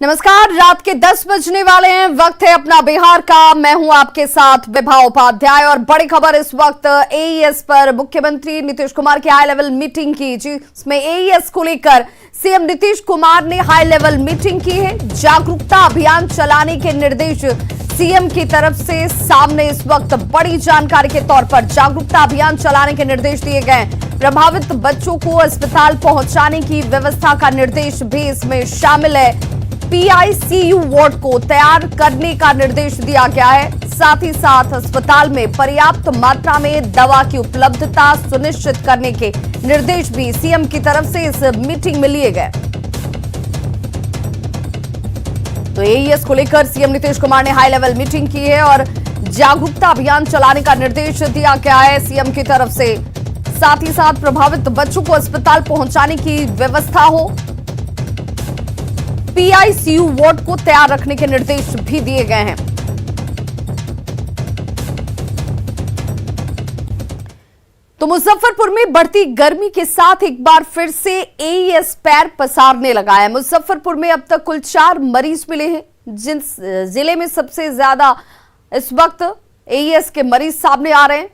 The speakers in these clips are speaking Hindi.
नमस्कार, रात के 10 बजने वाले हैं। वक्त है अपना बिहार का। मैं हूं आपके साथ विभा उपाध्याय और बड़ी खबर इस वक्त एईएस पर मुख्यमंत्री नीतीश कुमार की हाई लेवल मीटिंग की, जिसमें एईएस को लेकर सीएम नीतीश कुमार ने हाई लेवल मीटिंग की है। जागरूकता अभियान चलाने के निर्देश सीएम की तरफ से सामने इस वक्त बड़ी जानकारी के तौर पर जागरूकता अभियान चलाने के निर्देश दिए गए। प्रभावित बच्चों को अस्पताल पहुंचाने की व्यवस्था का निर्देश भी इसमें शामिल है। पीआईसीयू वार्ड को तैयार करने का निर्देश दिया गया है। साथ ही साथ अस्पताल में पर्याप्त मात्रा में दवा की उपलब्धता सुनिश्चित करने के निर्देश भी सीएम की तरफ से इस मीटिंग में लिए गए। तो एईएस को लेकर सीएम नीतीश कुमार ने हाई लेवल मीटिंग की है और जागरूकता अभियान चलाने का निर्देश दिया गया है सीएम की तरफ से। साथ ही साथ प्रभावित बच्चों को अस्पताल पहुंचाने की व्यवस्था हो, पीआईसीयू वार्ड को तैयार रखने के निर्देश भी दिए गए हैं। तो मुजफ्फरपुर में बढ़ती गर्मी के साथ एक बार फिर से एईएस पैर पसारने लगा है। मुजफ्फरपुर में अब तक कुल 4 मरीज मिले हैं। जिन जिले में सबसे ज्यादा इस वक्त एईएस के मरीज सामने आ रहे हैं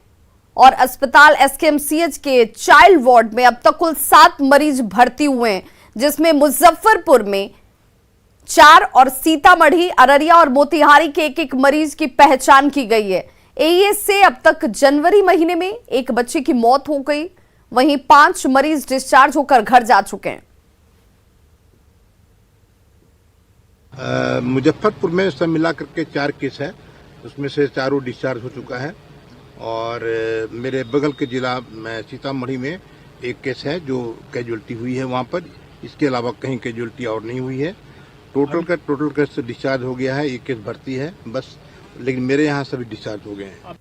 और अस्पताल एसकेएमसीएच के चाइल्ड वार्ड में अब तक कुल 7 मरीज भर्ती हुए हैं, जिसमें मुजफ्फरपुर में 4 और सीतामढ़ी, अररिया और मोतिहारी के एक मरीज की पहचान की गई है। एईएस से अब तक जनवरी महीने में एक बच्चे की मौत हो गई, वहीं 5 मरीज डिस्चार्ज होकर घर जा चुके हैं। मुजफ्फरपुर में सब मिलाकर के 4 केस है, उसमें से 4 डिस्चार्ज हो चुका है। और मेरे बगल के जिला में सीतामढ़ी में एक केस है जो कैजुअल्टी हुई है वहाँ पर। इसके अलावा कहीं कैजुअल्टी और नहीं हुई है। टोटल केस डिस्चार्ज हो गया है, एक केस भर्ती है बस, लेकिन मेरे यहाँ सभी डिस्चार्ज हो गए हैं।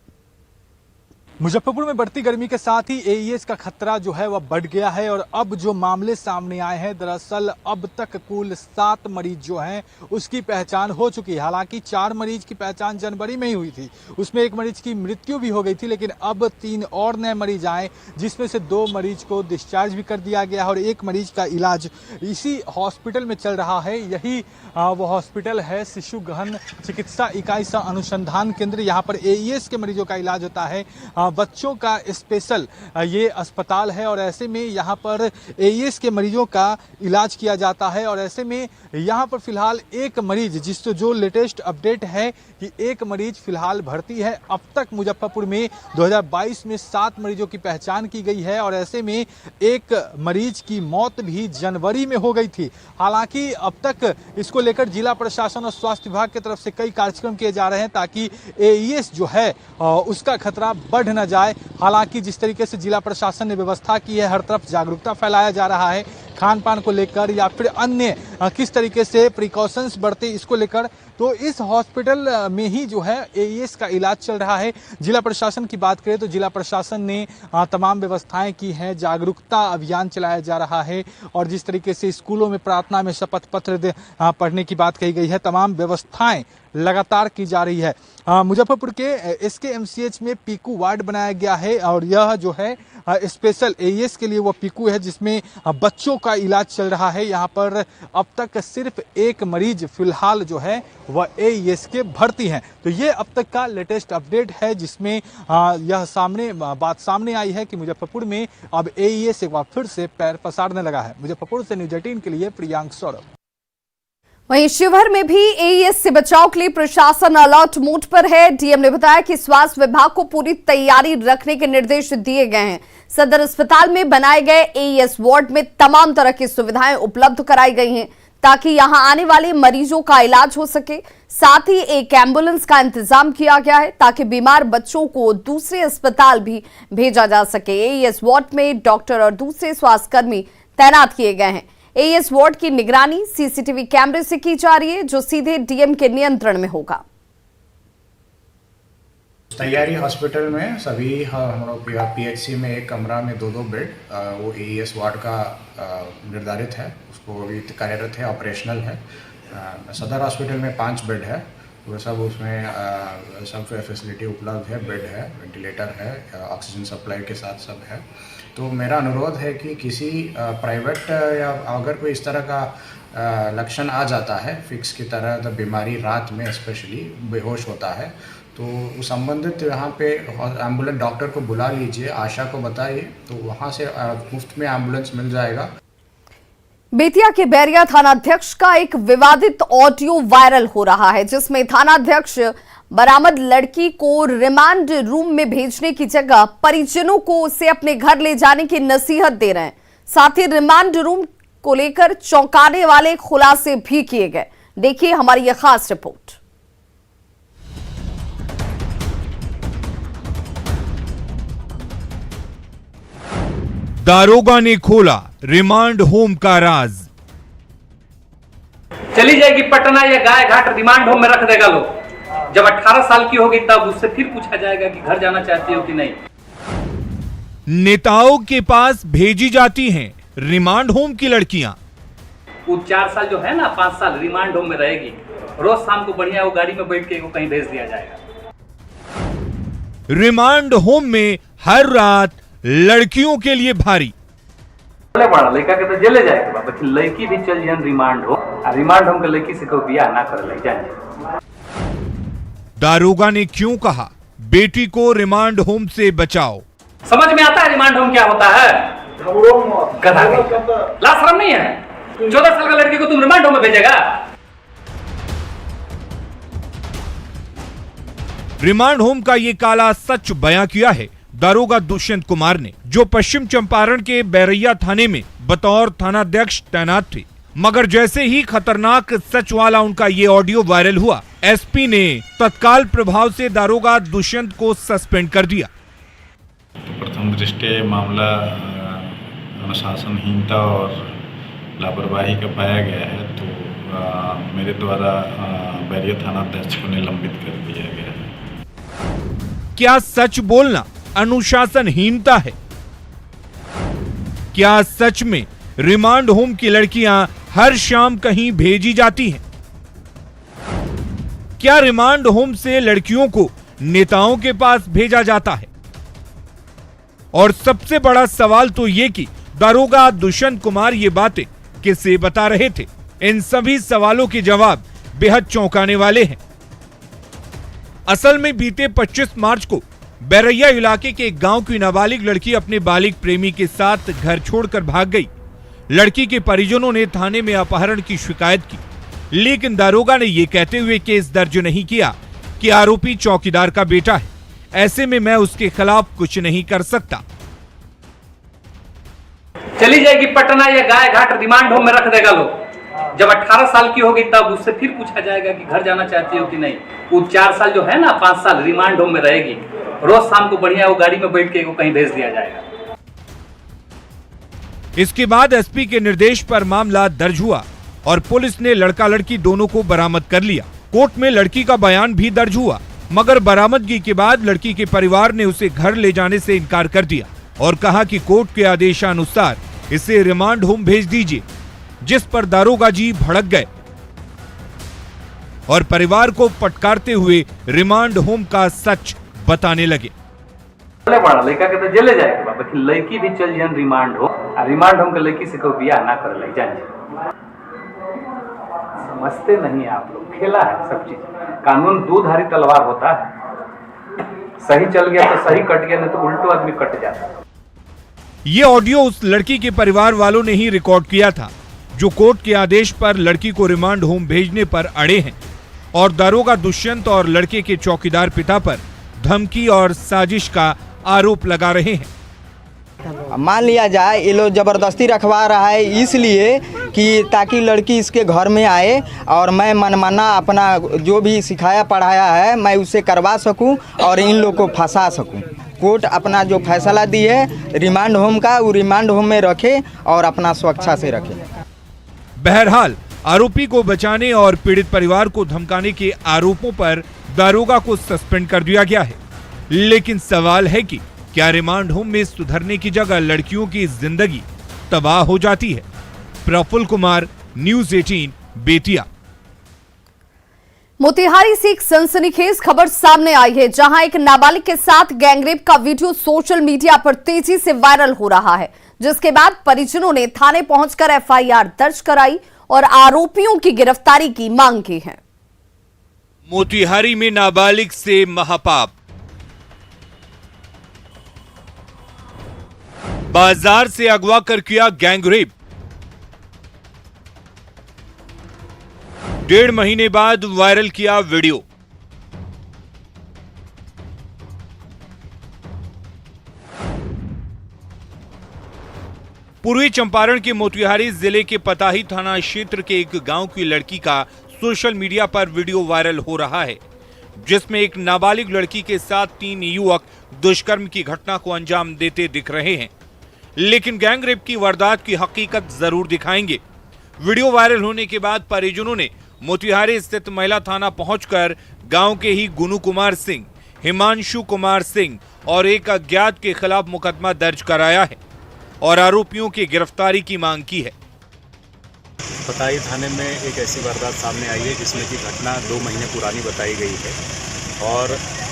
मुजफ्फरपुर में बढ़ती गर्मी के साथ ही एईएस का खतरा जो है वह बढ़ गया है और अब जो मामले सामने आए हैं, दरअसल अब तक कुल 7 मरीज जो हैं उसकी पहचान हो चुकी है। हालांकि 4 मरीज की पहचान जनवरी में ही हुई थी, उसमें एक मरीज की मृत्यु भी हो गई थी, लेकिन अब 3 और नए मरीज आए, जिसमें से 2 मरीज को डिस्चार्ज भी कर दिया गया है और एक मरीज का इलाज इसी हॉस्पिटल में चल रहा है। यही वो हॉस्पिटल है शिशु गहन चिकित्सा इकाई सह अनुसंधान केंद्र। यहाँ पर एईएस के मरीजों का इलाज होता है। बच्चों का स्पेशल ये अस्पताल है और ऐसे में यहाँ पर एईएस के मरीजों का इलाज किया जाता है। और ऐसे में यहाँ पर फिलहाल एक मरीज, जो लेटेस्ट अपडेट है कि एक मरीज फिलहाल भर्ती है। अब तक मुजफ्फरपुर में 2022 में 7 मरीजों की पहचान की गई है और ऐसे में एक मरीज की मौत भी जनवरी में हो गई थी। हालांकि अब तक इसको लेकर जिला प्रशासन और स्वास्थ्य विभाग की तरफ से कई कार्यक्रम किए जा रहे हैं ताकि एईएस जो है उसका खतरा बढ़ न जाए। हालांकि जिस तरीके से जिला प्रशासन ने व्यवस्था की है, हर तरफ जागरूकता फैलाया जा रहा है खान पान को लेकर या फिर अन्य किस तरीके से प्रिकॉशंस बढ़ते इसको लेकर, तो इस हॉस्पिटल में ही जो है एईएस का इलाज चल रहा है। जिला प्रशासन की बात करें तो जिला प्रशासन ने तमाम व्यवस्थाएं की हैं, जागरूकता अभियान चलाया जा रहा है और जिस तरीके से स्कूलों में प्रार्थना में शपथ पत्र पढ़ने की बात कही गई है, तमाम व्यवस्थाएं लगातार की जा रही है। मुजफ्फरपुर के एसकेएमसीएच में पीकू वार्ड बनाया गया है और यह जो है स्पेशल एईएस के लिए वो पीकू है, जिसमें बच्चों का इलाज चल रहा है। यहाँ पर अब तक सिर्फ एक मरीज फिलहाल जो है वह एईएस के भर्ती हैं। तो ये अब तक का लेटेस्ट अपडेट है, जिसमें यह बात सामने आई है कि मुजफ्फरपुर में अब एईएस एक बार फिर से पैर पसारने लगा है। मुजफ्फरपुर से न्यूज 18 के लिए प्रियांक सौरभ। वहीं शिवहर में भी एईएस से बचाव के लिए प्रशासन अलर्ट मोड पर है। डीएम ने बताया कि स्वास्थ्य विभाग को पूरी तैयारी रखने के निर्देश दिए गए हैं। सदर अस्पताल में बनाए गए एईएस वार्ड में तमाम तरह की सुविधाएं उपलब्ध कराई गई हैं ताकि यहां आने वाले मरीजों का इलाज हो सके। साथ ही एक एम्बुलेंस का इंतजाम किया गया है ताकि बीमार बच्चों को दूसरे अस्पताल भी भेजा जा सके। एईएस वार्ड में डॉक्टर और दूसरे स्वास्थ्यकर्मी तैनात किए गए हैं। एईएस वार्ड की निगरानी सीसीटीवी कैमरे से की जा रही है, जो सीधे डीएम के नियंत्रण में होगा। तैयारी हॉस्पिटल में सभी हम लोग पीएचसी में एक कमरा में 2-2 बेड वो एईएस वार्ड का निर्धारित है, उसको अभी कार्यरत है, ऑपरेशनल है। सदर हॉस्पिटल में 5 बेड है, वो सब उसमें सब फैसिलिटी उपलब्ध है, बेड है, वेंटिलेटर है, ऑक्सीजन सप्लाई के साथ सब है। तो मेरा अनुरोध है कि किसी प्राइवेट या अगर कोई इस तरह का लक्षण आ जाता है फिक्स की तरह, तो बीमारी रात में स्पेशली बेहोश होता है, तो संबंधित यहाँ पे एम्बुलेंस डॉक्टर को बुला लीजिए, आशा को बताइए, तो वहाँ से मुफ्त में एम्बुलेंस मिल जाएगा। बेतिया के बैरिया थानाध्यक्ष का एक विवादित ऑडियो वायरल हो रहा है, जिसमें थानाध्यक्ष बरामद लड़की को रिमांड रूम में भेजने की जगह परिजनों को उसे अपने घर ले जाने की नसीहत दे रहे हैं। साथ ही रिमांड रूम को लेकर चौंकाने वाले खुलासे भी किए गए। देखिए हमारी यह खास रिपोर्ट। दारोगा ने खोला रिमांड होम का राज। चली जाएगी पटना या गाय घाट, रिमांड होम में रख देगा लोग। जब 18 साल की होगी तब उससे फिर पूछा जाएगा कि घर जाना चाहती हो कि नहीं। नेताओं के पास भेजी जाती हैं रिमांड होम की लड़कियां। वो 4 साल जो है ना, 5 साल रिमांड होम में रहेगी। रोज शाम को बढ़िया वो गाड़ी में बैठ के वो कहीं भेज दिया जाएगा। रिमांड होम में हर रात लड़कियों के लिए भारी। बड़ा लड़का के तो जेले जाएगा, बाकी लड़की भी चल जाए रिमांड होम के लड़की से कोई ब्याह ना कर ले जाए। दारोगा ने क्यों कहा बेटी को रिमांड होम से बचाओ? समझ में आता है रिमांड होम क्या होता है? गधा लाश शर्म नहीं है? 14 साल का लड़की को तुम रिमांड होम में भेजेगा? रिमांड होम का ये काला सच बयां किया है दारोगा दुष्यंत कुमार ने, जो पश्चिम चंपारण के बैरैया थाने में बतौर थानाध्यक्ष तैनात थे। मगर जैसे ही खतरनाक सच वाला उनका ये ऑडियो वायरल हुआ, एसपी ने तत्काल प्रभाव से दारोगा दुष्यंत को सस्पेंड कर दिया। प्रथम दृष्टया मामला अनुशासनहीनता और लापरवाही का पाया गया है, तो मेरे द्वारा बैरिया थानाध्यक्ष को निलंबित कर दिया गया है। क्या सच बोलना अनुशासनहीनता है? क्या सच में रिमांड होम की लड़कियां हर शाम कहीं भेजी जाती हैं? क्या रिमांड होम से लड़कियों को नेताओं के पास भेजा जाता है? और सबसे बड़ा सवाल तो यह कि दारोगा दुष्यंत कुमार ये बातें किसे बता रहे थे? इन सभी सवालों के जवाब बेहद चौंकाने वाले हैं। असल में बीते 25 मार्च को बैरैया इलाके के एक गांव की नाबालिग लड़की अपने बालिग प्रेमी के साथ घर छोड़कर भाग गई। लड़की के परिजनों ने थाने में अपहरण की शिकायत की, लेकिन दारोगा ने यह कहते हुए केस दर्ज नहीं किया कि आरोपी चौकीदार का बेटा है, ऐसे में मैं उसके खिलाफ कुछ नहीं कर सकता। चली जाएगी पटना या गाय घाट, रिमांड होम में रख देगा लोग। जब 18 साल की होगी तब उससे फिर पूछा जाएगा कि घर जाना चाहती हो कि नहीं। वो 4 साल जो है ना, 5 साल रिमांड होम में रहेगी। रोज शाम को बढ़िया वो गाड़ी में बैठ के वो कहीं भेज दिया जाएगा। इसके बाद एसपी के निर्देश पर मामला दर्ज हुआ और पुलिस ने लड़का लड़की दोनों को बरामद कर लिया। कोर्ट में लड़की का बयान भी दर्ज हुआ, मगर बरामदगी के बाद लड़की के परिवार ने उसे घर ले जाने से इनकार कर दिया और कहा कि कोर्ट के आदेशानुसार इसे रिमांड होम भेज दीजिए, जिस पर दारोगा जी भड़क गए और परिवार को पटकारते हुए रिमांड होम का सच बताने लगे। बड़ा लड़का के तो जेले जाएगा, बाकी लड़की भी चल जाए रिमांड होम के लड़की से कोई ब्याह ना कर ले जाए। समझते नहीं आप लोग, खेला है सब चीज। कानून दूधारी तलवार होता है, सही चल गया तो सही कट गया, नहीं तो उल्टो आदमी कट जाता। ये ऑडियो उस लड़की के परिवार वालों ने ही रिकॉर्ड किया था, जो कोर्ट के आदेश पर लड़की को रिमांड होम भेजने पर अड़े हैं और दारोगा दुष्यंत और लड़के के चौकीदार पिता पर धमकी और साजिश का आरोप लगा रहे हैं। मान लिया जाए ये लोग जबरदस्ती रखवा रहा है इसलिए कि ताकि लड़की इसके घर में आए और मैं मनमाना अपना जो भी सिखाया पढ़ाया है मैं उसे करवा सकूं और इन लोग को फंसा सकूं। कोर्ट अपना जो फैसला दी है रिमांड होम का, वो रिमांड होम में रखे और अपना सुरक्षा से रखे। बहरहाल आरोपी को बचाने और पीड़ित परिवार को धमकाने के आरोपों पर दारोगा को सस्पेंड कर दिया गया है, लेकिन सवाल है कि क्या रिमांड होम में सुधरने की जगह लड़कियों की जिंदगी तबाह हो जाती है? प्रफुल्ल कुमार, न्यूज़ 18, बेतिया। मोतिहारी से एक सनसनीखेज खबर सामने आई है, जहां एक नाबालिग के साथ गैंगरेप का वीडियो सोशल मीडिया पर तेजी से वायरल हो रहा है, जिसके बाद परिजनों ने थाने पहुंचकर एफआईआर दर्ज कराई और आरोपियों की गिरफ्तारी की मांग की है। मोतिहारी में नाबालिग से महापाप। बाजार से अगवा कर किया गैंगरेप। 1.5 महीने बाद वायरल किया वीडियो। पूर्वी चंपारण के मोतिहारी जिले के पताही थाना क्षेत्र के एक गांव की लड़की का सोशल मीडिया पर वीडियो वायरल हो रहा है, जिसमें एक नाबालिग लड़की के साथ 3 युवक दुष्कर्म की घटना को अंजाम देते दिख रहे हैं। लेकिन गैंगरेप की वारदात की हकीकत जरूर दिखाएंगे। वीडियो वायरल होने के बाद परिजनों ने मोतिहारी स्थित महिला थाना पहुंचकर गांव के ही गुनू कुमार सिंह, हिमांशु कुमार सिंह और एक अज्ञात के खिलाफ मुकदमा दर्ज कराया है और आरोपियों की गिरफ्तारी की मांग की है। पताही थाने में एक ऐसी वारदात सामने आई है जिसमें की घटना 2 महीने पुरानी बताई गई है और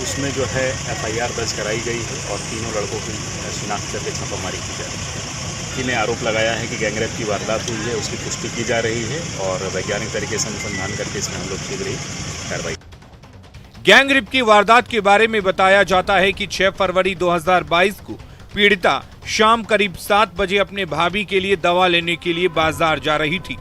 उसमें जो है FIR दर्ज कराई गई है और तीनों लड़कों की शिनाख्त करके छापामारी की जा रही है। इन्हें आरोप लगाया है कि गैंगरेप की वारदात हुई है, उसकी पुष्टि की जा रही है और वैज्ञानिक तरीके से अनुसंधान करके इसमें हम लोग शीघ्र ही कार्रवाई। गैंगरेप की वारदात के बारे में बताया जाता है कि 6 फरवरी 2022 को पीड़िता शाम करीब 7 बजे अपने भाभी के लिए दवा लेने के लिए बाजार जा रही थी।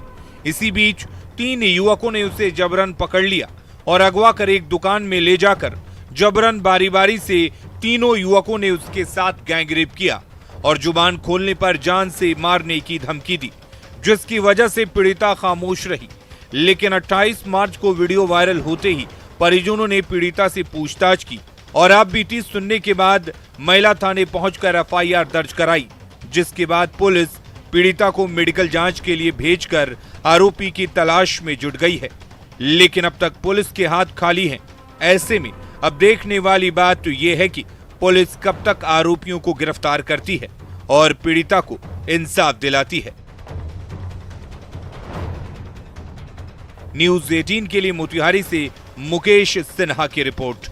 इसी बीच 3 युवकों ने उसे जबरन पकड़ लिया और अगवा कर एक दुकान में ले जाकर जबरन बारी बारी से तीनों युवकों ने उसके साथ गैंगरेप किया और जुबान खोलने पर जान से मारने की धमकी दी, जिसकी वजह से पीड़िता खामोश रही। लेकिन 28 मार्च को वीडियो वायरल होते ही परिजनों ने पीड़िता से पूछताछ की और आप बीती सुनने के बाद महिला थाने पहुंचकर FIR दर्ज कराई, जिसके बाद पुलिस पीड़िता को मेडिकल जांच के लिए भेजकर आरोपी की तलाश में जुट गई है। लेकिन अब तक पुलिस के हाथ खाली हैं। ऐसे में अब देखने वाली बात तो ये है कि पुलिस कब तक आरोपियों को गिरफ्तार करती है और पीड़िता को इंसाफ दिलाती है। न्यूज़ 18 के लिए मोतिहारी से मुकेश सिन्हा की रिपोर्ट।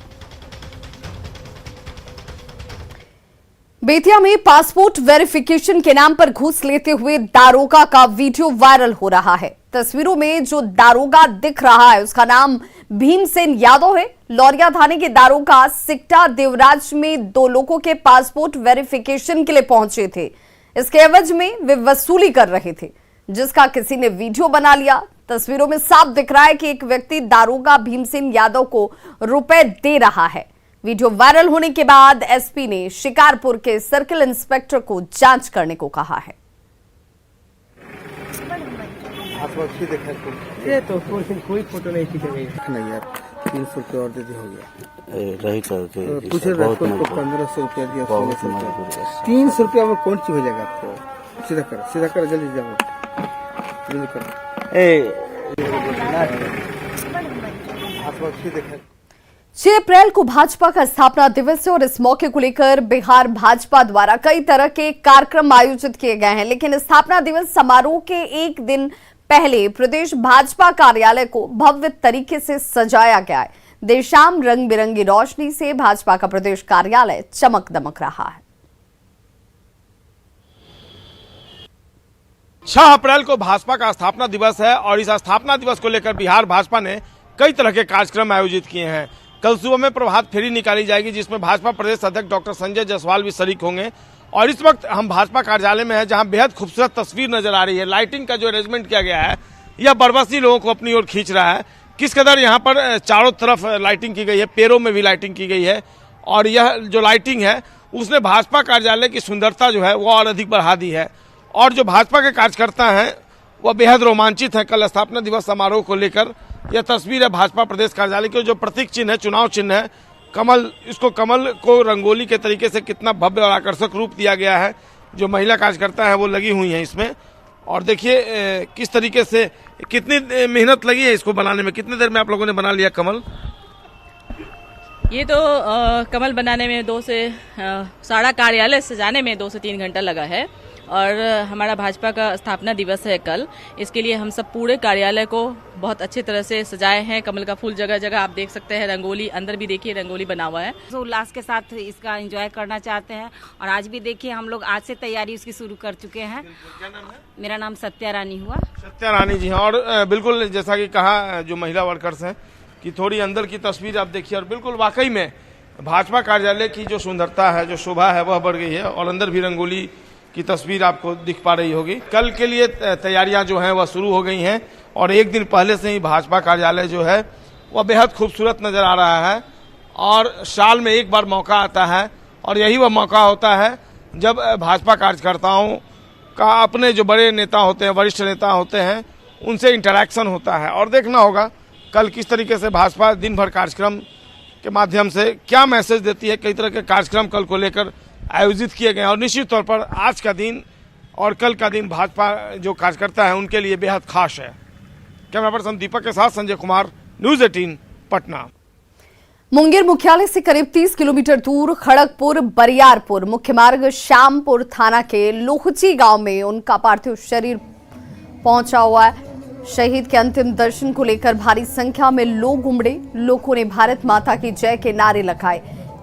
बेतिया में पासपोर्ट वेरिफिकेशन के नाम पर घूस लेते हुए दारोगा का वीडियो वायरल हो रहा है। तस्वीरों में जो दारोगा दिख रहा है उसका नाम भीमसेन यादव है। लौरिया थाने के दारोगा सिकटा देवराज में 2 लोगों के पासपोर्ट वेरिफिकेशन के लिए पहुंचे थे। इसके एवज में वे वसूली कर रहे थे, जिसका किसी ने वीडियो बना लिया। तस्वीरों में साफ दिख रहा है कि एक व्यक्ति दारोगा भीमसेन यादव को रुपए दे रहा है। वीडियो वायरल होने के बाद एसपी ने शिकारपुर के सर्किल इंस्पेक्टर को जांच करने को कहा है। ये तो कोई फोटो नहीं खींचा गई नहीं यार। 300 रुपये और दे हो गया रही पूछे 1500 रुपया दिया। 300 रुपया में कौन चीज हो जाएगा आपको? सीधा कर जल्दी जाओ जल्दी करो। 6 अप्रैल को भाजपा का स्थापना दिवस है और इस मौके को लेकर बिहार भाजपा द्वारा कई तरह के कार्यक्रम आयोजित किए गए हैं। लेकिन स्थापना दिवस समारोह के एक दिन पहले प्रदेश भाजपा कार्यालय को भव्य तरीके से सजाया गया है। देर शाम रंग बिरंगी रोशनी से भाजपा का प्रदेश कार्यालय चमक दमक रहा है। 6 अप्रैल को भाजपा का स्थापना दिवस है और इस स्थापना दिवस को लेकर बिहार भाजपा ने कई तरह के कार्यक्रम आयोजित किए हैं। कल सुबह में प्रभात फेरी निकाली जाएगी, जिसमें भाजपा प्रदेश अध्यक्ष डॉक्टर संजय जायसवाल भी शरीक होंगे। और इस वक्त हम भाजपा कार्यालय में हैं, जहां बेहद खूबसूरत तस्वीर नजर आ रही है। लाइटिंग का जो अरेंजमेंट किया गया है यह बरबसी लोगों को अपनी ओर खींच रहा है। किस कदर यहाँ पर चारों तरफ लाइटिंग की गई है, पैरों में भी लाइटिंग की गई है और यह जो लाइटिंग है उसने भाजपा कार्यालय की सुंदरता जो है वो और अधिक बढ़ा दी है। और जो भाजपा के कार्यकर्ता हैं वह बेहद रोमांचित हैं। कल स्थापना दिवस समारोह को लेकर यह तस्वीर है भाजपा प्रदेश कार्यालय की। जो प्रतीक चिन्ह है, चुनाव चिन्ह है कमल, इसको कमल को रंगोली के तरीके से कितना भव्य और आकर्षक रूप दिया गया है। जो महिला कार्यकर्ता है वो लगी हुई हैं इसमें। और देखिए किस तरीके से कितनी मेहनत लगी है इसको बनाने में। कितनी देर में आप लोगों ने बना लिया कमल? ये तो कमल बनाने में 2 से सारा कार्यालय सजाने में 2 से 3 घंटा लगा है और हमारा भाजपा का स्थापना दिवस है कल। इसके लिए हम सब पूरे कार्यालय को बहुत अच्छी तरह से सजाए हैं। कमल का फूल जगह जगह आप देख सकते हैं, रंगोली अंदर भी देखिए रंगोली बना हुआ है। तो उल्लास के साथ इसका एंजॉय करना चाहते हैं और आज भी देखिए हम लोग आज से तैयारी उसकी शुरू कर चुके हैं। क्या नाम है? मेरा नाम सत्या रानी हुआ। सत्या रानी जी हाँ। और बिल्कुल जैसा कि कहा जो महिला वर्कर्स हैं कि थोड़ी अंदर की तस्वीर आप देखिए और बिल्कुल वाकई में भाजपा कार्यालय की जो सुंदरता है, जो शोभा है वह बढ़ गई है और अंदर भी रंगोली की तस्वीर आपको दिख पा रही होगी। कल के लिए तैयारियां जो हैं वह शुरू हो गई हैं और एक दिन पहले से ही भाजपा कार्यालय जो है वह बेहद खूबसूरत नजर आ रहा है। और साल में एक बार मौका आता है और यही वह मौका होता है जब भाजपा कार्यकर्ताओं का अपने जो बड़े नेता होते हैं, वरिष्ठ नेता होते हैं, उनसे इंटरेक्शन होता है। और देखना होगा कल किस तरीके से भाजपा दिन भर कार्यक्रम के माध्यम से क्या मैसेज देती है। कई तरह के कार्यक्रम कल को लेकर आयोजित किए गए और निश्चित तौर पर आज का दिन और कल का दिन भाजपा जो कार्यकर्ता है उनके लिए बेहद खास है। कैमरा पर्सन दीपक के साथ संजय कुमार, न्यूज़ 18 पटना। मुंगेर मुख्यालय से करीब 30 किलोमीटर दूर खड़गपुर बरियारपुर मुख्य मार्ग श्यामपुर थाना के लोहची गांव में उनका पार्थिव शरीर पहुंचा हुआ है। शहीद के अंतिम दर्शन को लेकर भारी संख्या में लोग उमड़े। लोगों ने भारत माता की जय के नारे लगाए।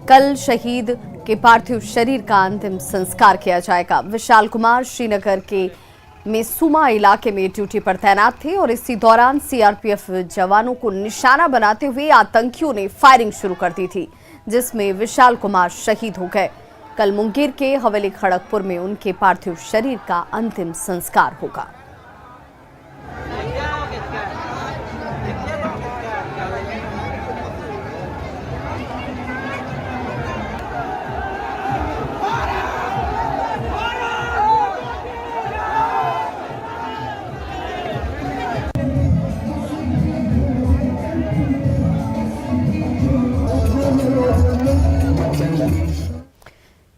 कल शहीद के पार्थिव शरीर का अंतिम संस्कार किया जाएगा। विशाल कुमार श्रीनगर के मेसुमा इलाके में ड्यूटी पर तैनात थे और इसी दौरान सीआरपीएफ जवानों को निशाना बनाते हुए आतंकियों ने फायरिंग शुरू कर दी थी, जिसमें विशाल कुमार शहीद हो गए। कल मुंगेर के हवेली खड़गपुर में उनके पार्थिव शरीर का अंतिम संस्कार होगा।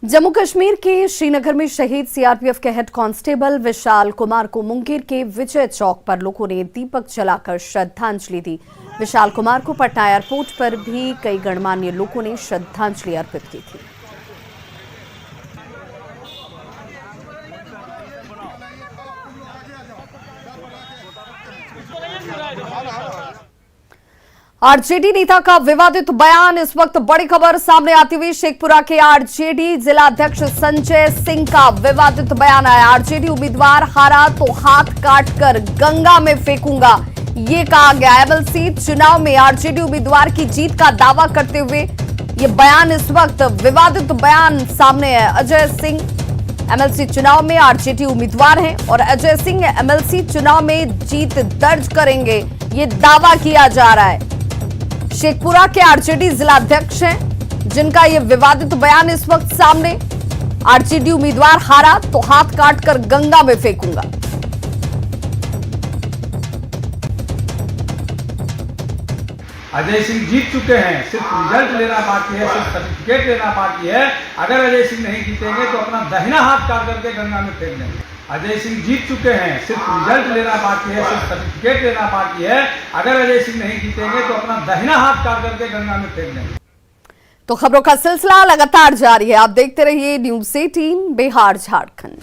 जम्मू कश्मीर के श्रीनगर में शहीद सीआरपीएफ के हेड कांस्टेबल विशाल कुमार को मुंगेर के विजय चौक पर लोगों ने दीपक जलाकर श्रद्धांजलि दी। विशाल कुमार को पटना एयरपोर्ट पर भी कई गणमान्य लोगों ने श्रद्धांजलि अर्पित की थी। आरजेडी नेता का विवादित बयान, इस वक्त बड़ी खबर सामने आती हुई शेखपुरा के आरजेडी जिला अध्यक्ष संजय सिंह का विवादित बयान आया। आरजेडी उम्मीदवार हारा तो हाथ काटकर गंगा में फेंकूंगा, ये कहा गया। एमएलसी चुनाव में आरजेडी उम्मीदवार की जीत का दावा करते हुए ये बयान, इस वक्त विवादित बयान सामने है। अजय सिंह एमएलसी चुनाव में आरजेडी उम्मीदवार हैं और अजय सिंह एमएलसी चुनाव में जीत दर्ज करेंगे, ये दावा किया जा रहा है। शेखपुरा के आरजेडी जिला अध्यक्ष हैं जिनका यह विवादित बयान इस वक्त सामने। आरजेडी उम्मीदवार हारा तो हाथ काटकर गंगा में फेंकूंगा। अजय सिंह जीत चुके हैं, सिर्फ रिजल्ट लेना बाकी है, सिर्फ सर्टिफिकेट लेना बाकी है। अगर अजय सिंह नहीं जीतेंगे तो अपना दाहिना हाथ काट करके गंगा में फेंक देंगे। अजय सिंह जीत चुके हैं, सिर्फ रिजल्ट लेना बाकी है, सिर्फ सर्टिफिकेट लेना बाकी है। अगर अजय सिंह नहीं जीतेंगे तो अपना दाहिना हाथ काट करके गंगा में फेंक देंगे। तो खबरों का सिलसिला लगातार जारी है। आप देखते रहिए न्यूज़ 18 बिहार झारखंड।